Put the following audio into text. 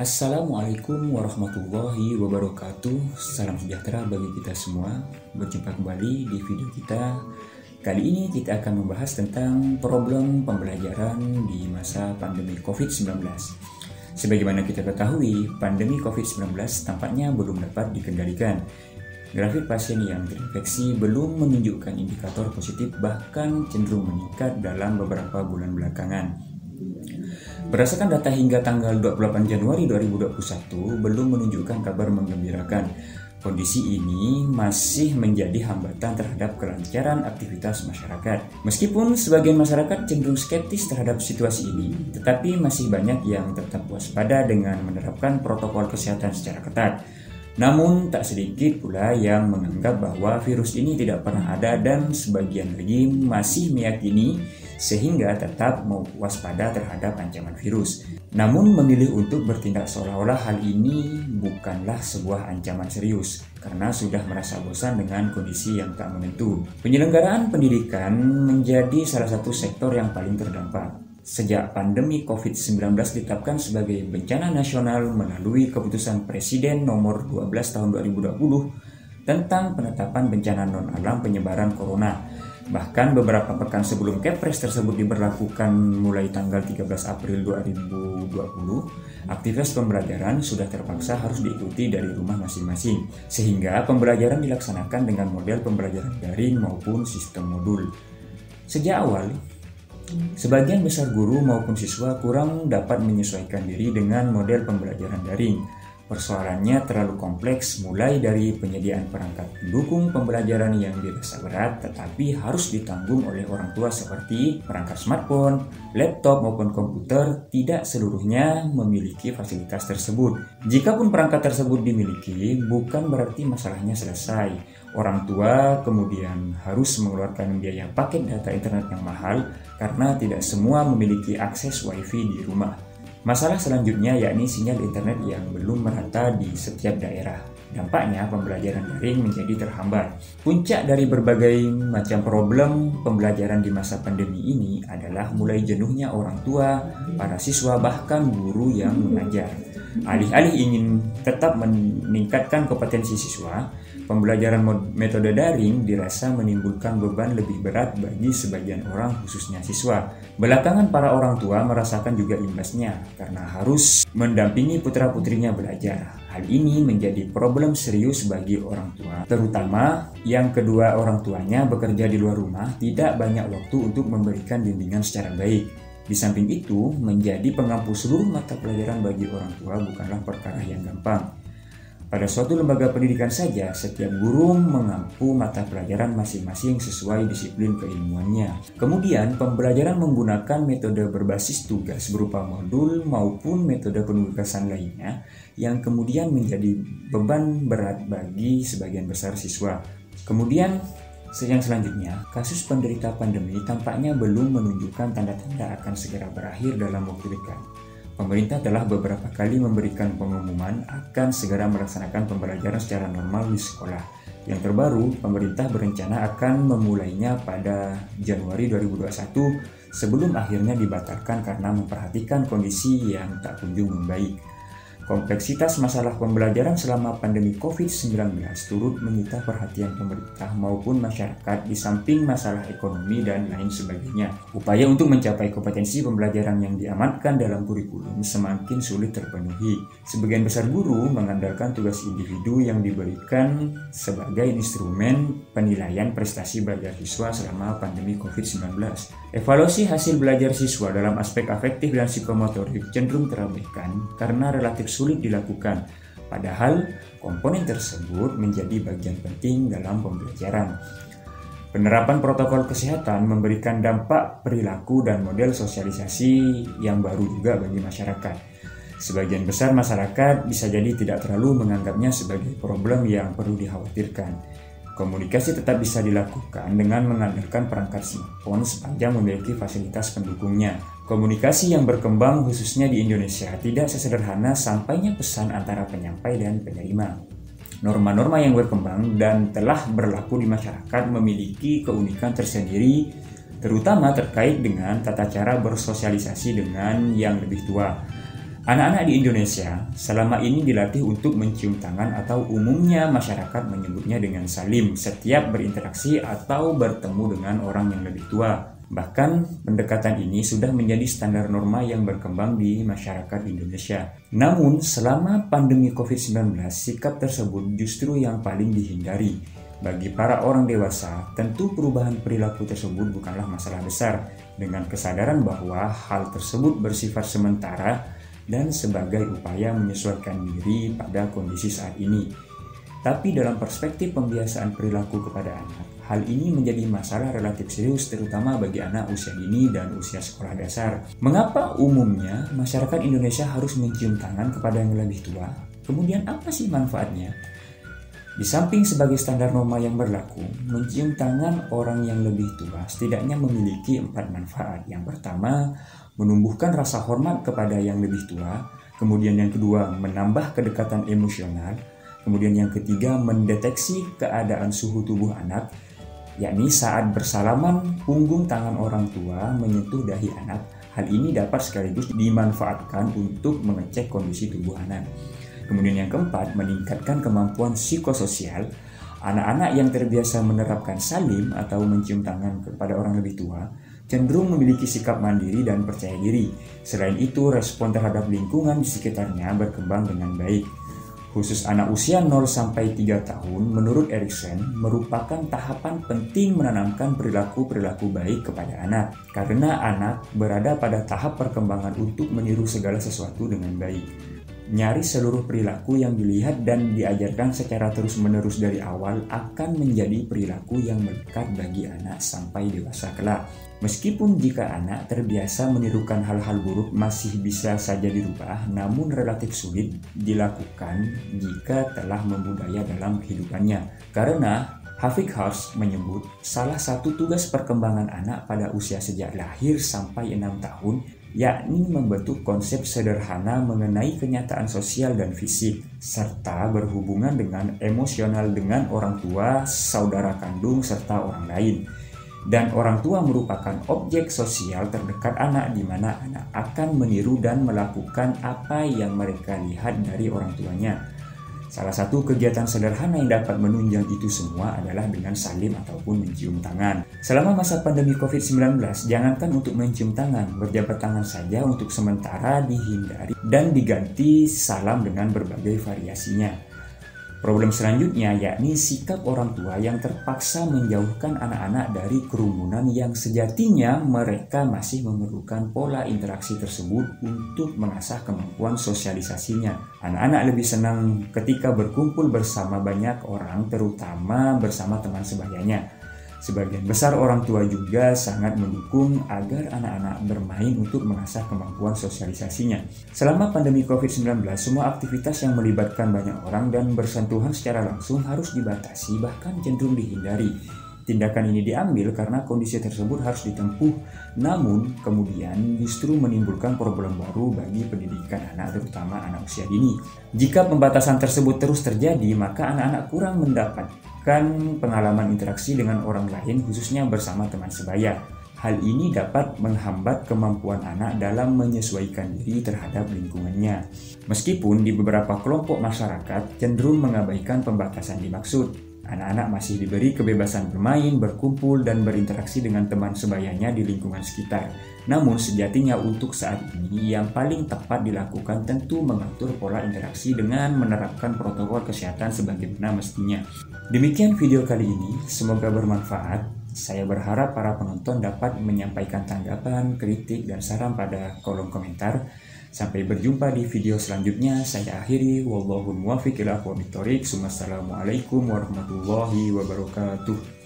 Assalamualaikum warahmatullahi wabarakatuh. Salam sejahtera bagi kita semua. Berjumpa kembali di video kita. Kali ini kita akan membahas tentang problem pembelajaran di masa pandemi COVID-19. Sebagaimana kita ketahui, pandemi COVID-19 tampaknya belum dapat dikendalikan. Grafik pasien yang terinfeksi belum menunjukkan indikator positif, bahkan cenderung meningkat dalam beberapa bulan belakangan. Berdasarkan data hingga tanggal 28 Januari 2021 belum menunjukkan kabar menggembirakan. Kondisi ini masih menjadi hambatan terhadap kelancaran aktivitas masyarakat. Meskipun sebagian masyarakat cenderung skeptis terhadap situasi ini, tetapi masih banyak yang tetap waspada dengan menerapkan protokol kesehatan secara ketat. Namun tak sedikit pula yang menganggap bahwa virus ini tidak pernah ada, dan sebagian lagi masih meyakini sehingga tetap waspada terhadap ancaman virus. Namun memilih untuk bertindak seolah-olah hal ini bukanlah sebuah ancaman serius karena sudah merasa bosan dengan kondisi yang tak menentu. Penyelenggaraan pendidikan menjadi salah satu sektor yang paling terdampak. Sejak pandemi COVID-19 ditetapkan sebagai bencana nasional melalui keputusan Presiden nomor 12 tahun 2020 tentang penetapan bencana non-alam penyebaran corona. Bahkan beberapa pekan sebelum Kepres tersebut diberlakukan mulai tanggal 13 April 2020, aktivitas pembelajaran sudah terpaksa harus diikuti dari rumah masing-masing, sehingga pembelajaran dilaksanakan dengan model pembelajaran daring maupun sistem modul. Sejak awal, sebagian besar guru maupun siswa kurang dapat menyesuaikan diri dengan model pembelajaran daring. Persoalannya terlalu kompleks, mulai dari penyediaan perangkat pendukung pembelajaran yang dirasa berat tetapi harus ditanggung oleh orang tua seperti perangkat smartphone, laptop maupun komputer. Tidak seluruhnya memiliki fasilitas tersebut. Jikapun perangkat tersebut dimiliki, bukan berarti masalahnya selesai. Orang tua kemudian harus mengeluarkan biaya paket data internet yang mahal karena tidak semua memiliki akses wifi di rumah. Masalah selanjutnya yakni sinyal internet yang belum merata di setiap daerah. Dampaknya pembelajaran daring menjadi terhambat. Puncak dari berbagai macam problem pembelajaran di masa pandemi ini adalah mulai jenuhnya orang tua, para siswa, bahkan guru yang mengajar. Alih-alih ingin tetap meningkatkan kompetensi siswa, pembelajaran metode daring dirasa menimbulkan beban lebih berat bagi sebagian orang, khususnya siswa. Belakangan para orang tua merasakan juga imbasnya karena harus mendampingi putra-putrinya belajar. Hal ini menjadi problem serius bagi orang tua, terutama yang kedua orang tuanya bekerja di luar rumah, tidak banyak waktu untuk memberikan bimbingan secara baik. Di samping itu, menjadi pengampu seluruh mata pelajaran bagi orang tua bukanlah perkara yang gampang. Pada suatu lembaga pendidikan saja, setiap guru mengampu mata pelajaran masing-masing sesuai disiplin keilmuannya. Kemudian, pembelajaran menggunakan metode berbasis tugas berupa modul maupun metode penugasan lainnya yang kemudian menjadi beban berat bagi sebagian besar siswa. Kemudian, yang selanjutnya, kasus penderita pandemi tampaknya belum menunjukkan tanda-tanda akan segera berakhir dalam waktu dekat. Pemerintah telah beberapa kali memberikan pengumuman akan segera melaksanakan pembelajaran secara normal di sekolah. Yang terbaru, pemerintah berencana akan memulainya pada Januari 2021 sebelum akhirnya dibatalkan karena memperhatikan kondisi yang tak kunjung membaik. Kompleksitas masalah pembelajaran selama pandemi COVID-19 turut menyita perhatian pemerintah maupun masyarakat di samping masalah ekonomi dan lain sebagainya. Upaya untuk mencapai kompetensi pembelajaran yang diamankan dalam kurikulum semakin sulit terpenuhi. Sebagian besar guru mengandalkan tugas individu yang diberikan sebagai instrumen penilaian prestasi belajar siswa selama pandemi COVID-19. Evaluasi hasil belajar siswa dalam aspek afektif dan psikomotorik cenderung terabaikan karena relatif sulit dilakukan, padahal komponen tersebut menjadi bagian penting dalam pembelajaran. Penerapan protokol kesehatan memberikan dampak perilaku dan model sosialisasi yang baru juga bagi masyarakat. Sebagian besar masyarakat bisa jadi tidak terlalu menganggapnya sebagai problem yang perlu dikhawatirkan. Komunikasi tetap bisa dilakukan dengan mengandalkan perangkat smartphone sepanjang memiliki fasilitas pendukungnya. Komunikasi yang berkembang khususnya di Indonesia tidak sesederhana sampainya pesan antara penyampai dan penerima. Norma-norma yang berkembang dan telah berlaku di masyarakat memiliki keunikan tersendiri, terutama terkait dengan tata cara bersosialisasi dengan yang lebih tua. Anak-anak di Indonesia selama ini dilatih untuk mencium tangan atau umumnya masyarakat menyebutnya dengan salim setiap berinteraksi atau bertemu dengan orang yang lebih tua. Bahkan pendekatan ini sudah menjadi standar norma yang berkembang di masyarakat Indonesia. Namun selama pandemi COVID-19, sikap tersebut justru yang paling dihindari. Bagi para orang dewasa, tentu perubahan perilaku tersebut bukanlah masalah besar, dengan kesadaran bahwa hal tersebut bersifat sementara dan sebagai upaya menyesuaikan diri pada kondisi saat ini. Tapi dalam perspektif pembiasaan perilaku kepada anak, hal ini menjadi masalah relatif serius terutama bagi anak usia dini dan usia sekolah dasar. Mengapa umumnya masyarakat Indonesia harus mencium tangan kepada yang lebih tua? Kemudian apa sih manfaatnya? Di samping sebagai standar norma yang berlaku, mencium tangan orang yang lebih tua setidaknya memiliki 4 manfaat. Yang pertama, menumbuhkan rasa hormat kepada yang lebih tua. Kemudian yang kedua, menambah kedekatan emosional. Kemudian yang ketiga, mendeteksi keadaan suhu tubuh anak, yakni saat bersalaman, punggung tangan orang tua menyentuh dahi anak. Hal ini dapat sekaligus dimanfaatkan untuk mengecek kondisi tubuh anak. Kemudian yang keempat, meningkatkan kemampuan psikososial. Anak-anak yang terbiasa menerapkan salim atau mencium tangan kepada orang lebih tua cenderung memiliki sikap mandiri dan percaya diri. Selain itu, respon terhadap lingkungan di sekitarnya berkembang dengan baik. Khusus anak usia 0-3 tahun, menurut Erikson, merupakan tahapan penting menanamkan perilaku-perilaku baik kepada anak. Karena anak berada pada tahap perkembangan untuk meniru segala sesuatu dengan baik. Nyaris seluruh perilaku yang dilihat dan diajarkan secara terus-menerus dari awal akan menjadi perilaku yang melekat bagi anak sampai dewasa kelak. Meskipun jika anak terbiasa menirukan hal-hal buruk masih bisa saja dirubah, namun relatif sulit dilakukan jika telah membudaya dalam kehidupannya. Karena Hafik Hars menyebut salah satu tugas perkembangan anak pada usia sejak lahir sampai 6 tahun yakni membentuk konsep sederhana mengenai kenyataan sosial dan fisik, serta berhubungan dengan emosional dengan orang tua, saudara kandung, serta orang lain. Dan orang tua merupakan objek sosial terdekat anak di mana anak akan meniru dan melakukan apa yang mereka lihat dari orang tuanya. Salah satu kegiatan sederhana yang dapat menunjang itu semua adalah dengan salim ataupun mencium tangan. Selama masa pandemi COVID-19, jangankan untuk mencium tangan, berjabat tangan saja untuk sementara dihindari dan diganti salam dengan berbagai variasinya. Problem selanjutnya yakni sikap orang tua yang terpaksa menjauhkan anak-anak dari kerumunan yang sejatinya mereka masih memerlukan pola interaksi tersebut untuk mengasah kemampuan sosialisasinya. Anak-anak lebih senang ketika berkumpul bersama banyak orang, terutama bersama teman sebayanya. Sebagian besar orang tua juga sangat mendukung agar anak-anak bermain untuk mengasah kemampuan sosialisasinya. Selama pandemi COVID-19, semua aktivitas yang melibatkan banyak orang dan bersentuhan secara langsung harus dibatasi, bahkan cenderung dihindari. Tindakan ini diambil karena kondisi tersebut harus ditempuh, namun kemudian justru menimbulkan problem baru bagi pendidikan anak, terutama anak usia dini. Jika pembatasan tersebut terus terjadi, maka anak-anak kurang mendapatkan pengalaman interaksi dengan orang lain, khususnya bersama teman sebaya. Hal ini dapat menghambat kemampuan anak dalam menyesuaikan diri terhadap lingkungannya. Meskipun di beberapa kelompok masyarakat cenderung mengabaikan pembatasan dimaksud, anak-anak masih diberi kebebasan bermain, berkumpul, dan berinteraksi dengan teman sebayanya di lingkungan sekitar. Namun sejatinya untuk saat ini yang paling tepat dilakukan tentu mengatur pola interaksi dengan menerapkan protokol kesehatan sebagaimana mestinya. Demikian video kali ini, semoga bermanfaat. Saya berharap para penonton dapat menyampaikan tanggapan, kritik, dan saran pada kolom komentar. Sampai berjumpa di video selanjutnya. Saya akhiri. Wallahul muwaffiq ila aqwamit thoriq. Wassalamualaikum warahmatullahi wabarakatuh.